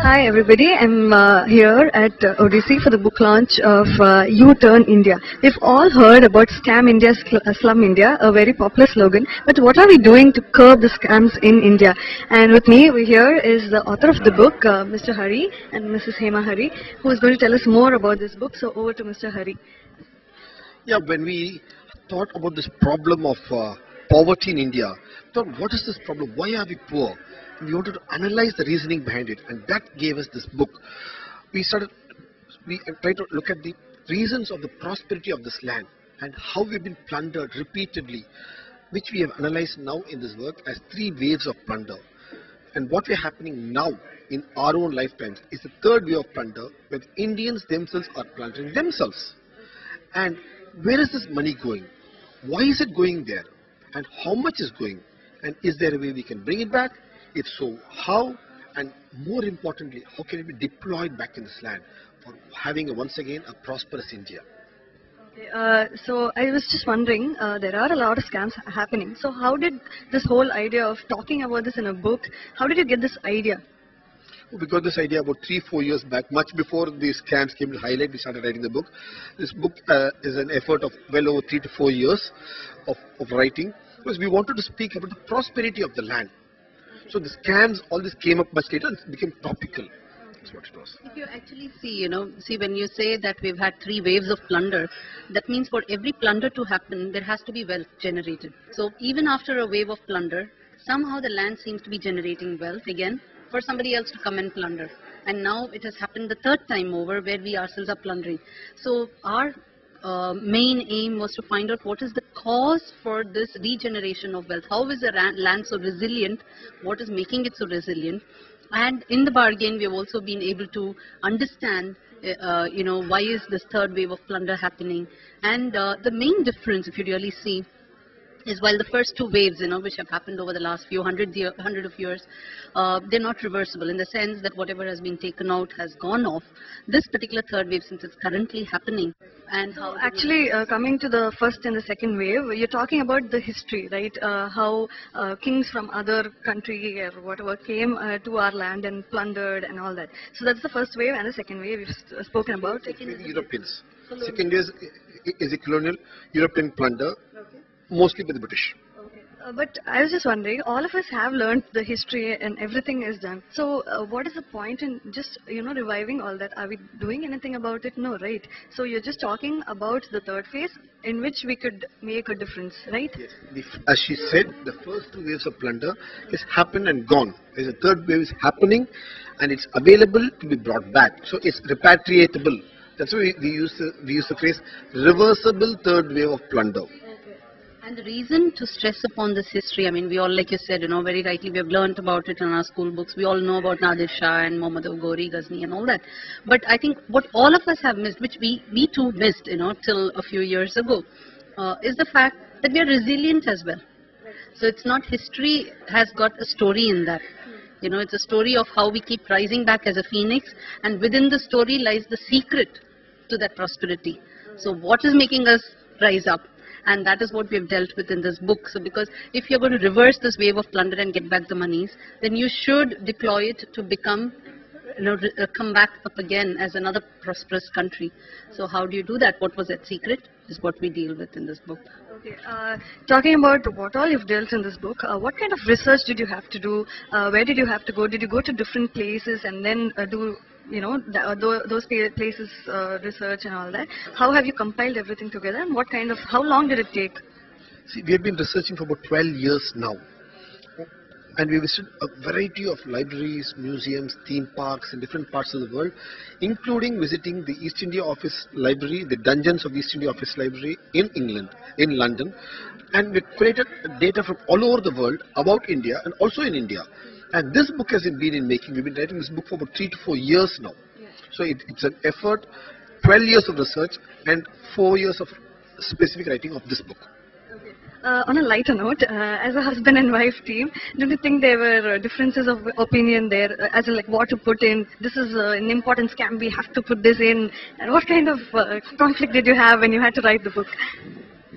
Hi everybody, I'm here at ODC for the book launch of U-Turn India. We've all heard about Scam India, Slum India, a very popular slogan, but what are we doing to curb the scams in India? And with me over here is the author of the book, Mr. Hari and Mrs. Hema Hari, who is going to tell us more about this book. So over to Mr. Hari. Yeah, when we thought about this problem of poverty in India, we thought, what is this problem? Why are we poor? We wanted to analyze the reasoning behind it, and that gave us this book. We tried to look at the reasons of the prosperity of this land and how we've been plundered repeatedly, which we have analyzed now in this work as 3 waves of plunder. And what is happening now in our own lifetimes is the 3rd wave of plunder, where the Indians themselves are plundering themselves. And where is this money going? Why is it going there? And how much is going? And is there a way we can bring it back? If so, how? And more importantly, how can it be deployed back in this land for having once again a prosperous India? Okay, so I was just wondering, there are a lot of scams happening. So how did this whole idea of talking about this in a book, how did you get this idea? We got this idea about 3-4 years back, much before these scams came to highlight. We started writing the book. This book is an effort of well over 3 to 4 years of writing, because we wanted to speak about the prosperity of the land. So the scams, all this came up much later and became topical. That's what it was. If you actually see, when you say that we've had 3 waves of plunder, that means for every plunder to happen, there has to be wealth generated. So even after a wave of plunder, somehow the land seems to be generating wealth again for somebody else to come and plunder. And now it has happened the 3rd time over where we ourselves are plundering. So our main aim was to find out what is the cause for this regeneration of wealth. How is the land so resilient? What is making it so resilient? And in the bargain, we have also been able to understand, why is this 3rd wave of plunder happening? And the main difference, if you really see, is while the first 2 waves, which have happened over the last few hundred of years, they're not reversible in the sense that whatever has been taken out has gone off. This particular 3rd wave, since it's currently happening, and so actually coming to the 1st and the 2nd wave, you're talking about the history, right? How kings from other country or whatever came to our land and plundered and all that. So that's the 1st wave, and the 2nd wave we've spoken about. Europeans. 2nd is a colonial European plunder. Okay. Mostly by the British. Okay. But I was just wondering, all of us have learned the history and everything is done. So what is the point in just, reviving all that? Are we doing anything about it? No, right? So you're just talking about the 3rd phase in which we could make a difference, right? Yes. As she said, the first 2 waves of plunder has happened and gone. There's a 3rd wave is happening and it's available to be brought back. So it's repatriatable. That's why we use the phrase reversible 3rd wave of plunder. And the reason to stress upon this history, we all, like you said, very rightly, we have learned about it in our school books. We all know about Nadir Shah and Muhammad Ghori, Ghazni and all that. But I think what all of us have missed, which we too missed, till a few years ago, is the fact that we are resilient as well. So it's not history has got a story in that. It's a story of how we keep rising back as a phoenix, and within the story lies the secret to that prosperity. So what is making us rise up? And that is what we have dealt with in this book. So because if you're going to reverse this wave of plunder and get back the monies, then you should deploy it to become, come back up again as another prosperous country. So how do you do that? What was that secret is what we deal with in this book. Okay. Talking about what all you've dealt in this book, what kind of research did you have to do? Where did you have to go? Did you go to different places and then do those places research and all that? How have you compiled everything together, and how long did it take? See, we have been researching for about 12 years now, and we visited a variety of libraries, museums, theme parks in different parts of the world, including visiting the East India Office Library, the dungeons of the East India Office Library in England, in London, and we created data from all over the world about India and also in India. And this book has been in making. We've been writing this book for about 3 to 4 years now. Yeah. So it's an effort, 12 years of research and 4 years of specific writing of this book. Okay. On a lighter note, as a husband and wife team, don't you think there were differences of opinion there, as in like what to put in? This is an important scam, we have to put this in. And what kind of conflict did you have when you had to write the book?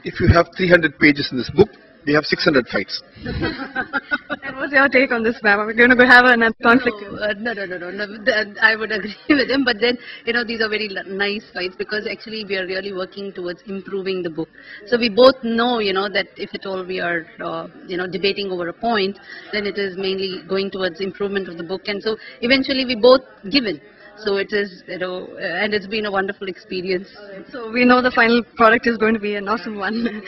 If you have 300 pages in this book, We have 600 fights. And what's your take on this, ma'am? Are we going to have another conflict? No. I would agree with him, but then, these are very nice fights because actually we are really working towards improving the book. So we both know, that if at all we are, debating over a point, then it is mainly going towards improvement of the book. And so eventually we both give in. So it is, and it's been a wonderful experience. So we know the final product is going to be an awesome one.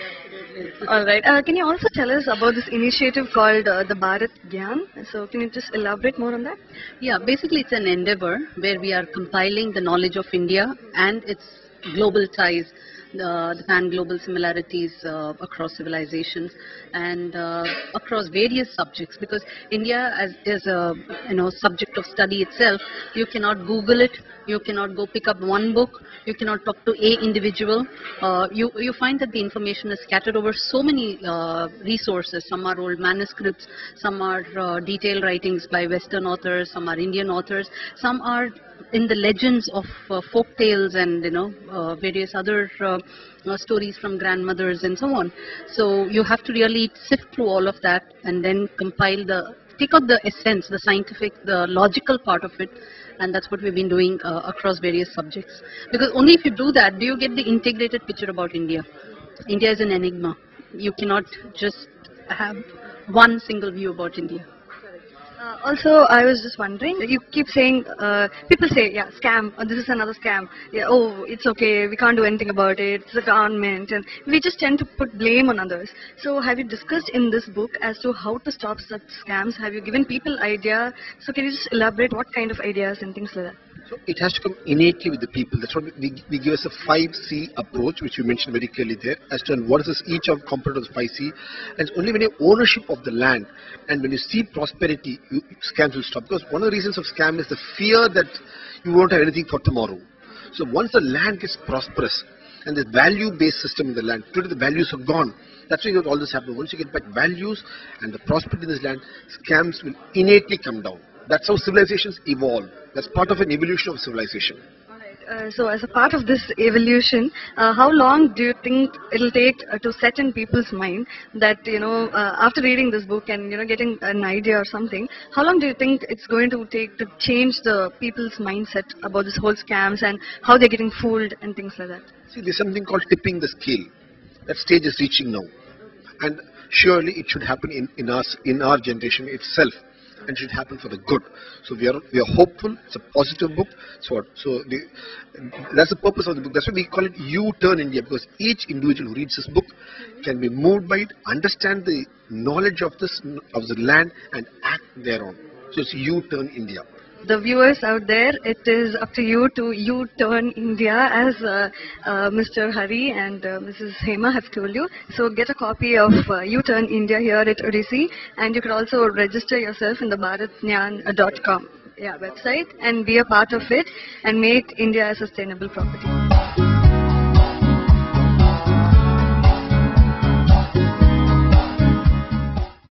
All right. Can you also tell us about this initiative called the Bharat Gyan? So can you just elaborate more on that? Yeah, basically it's an endeavor where we are compiling the knowledge of India and its global ties, the pan-global similarities across civilizations and across various subjects, because India is a subject of study itself. You cannot Google it, you cannot go pick up one book, you cannot talk to a individual. You find that the information is scattered over so many resources. Some are old manuscripts, some are detailed writings by Western authors, some are Indian authors, some are in the legends of folk tales and various other stories from grandmothers and so on. So you have to really sift through all of that and then take out the essence, the scientific, the logical part of it, and that's what we've been doing across various subjects. Because only if you do that do you get the integrated picture about India. India is an enigma. You cannot just have one single view about India. Also, I was just wondering, you keep saying, people say, yeah, scam, this is another scam. Yeah, oh, it's okay, we can't do anything about it, it's the government, and we just tend to put blame on others. So have you discussed in this book as to how to stop such scams? Have you given people idea? So can you just elaborate what kind of ideas and things like that? So it has to come innately with the people. That's what we give us a 5C approach, which you mentioned very clearly there, as to what is this, each of component of 5C. And it's only when you have ownership of the land and when you see prosperity, scams will stop. Because one of the reasons of scam is the fear that you won't have anything for tomorrow. So once the land gets prosperous and the value-based system in the land, today the values are gone. That's why all this happens. Once you get back values and the prosperity in this land, scams will innately come down. That's how civilizations evolve. That's part of an evolution of civilization. So as a part of this evolution, how long do you think it'll take to set in people's mind that, after reading this book and, getting an idea or something, how long do you think it's going to take to change the people's mindset about this whole scams and how they're getting fooled and things like that? See, there's something called tipping the scale. That stage is reaching now. And surely it should happen in our generation itself. And should happen for the good. So we are hopeful. It's a positive book. That's the purpose of the book. That's why we call it U-Turn India, because each individual who reads this book can be moved by it, understand the knowledge of the land, and act thereon. So it's U-Turn India. The viewers out there, it is up to you to U-Turn India, as Mr. Hari and Mrs. Hema have told you. So get a copy of U-Turn India here at Odissi, and you can also register yourself in the bharatgyan.com website and be a part of it and make India a sustainable property.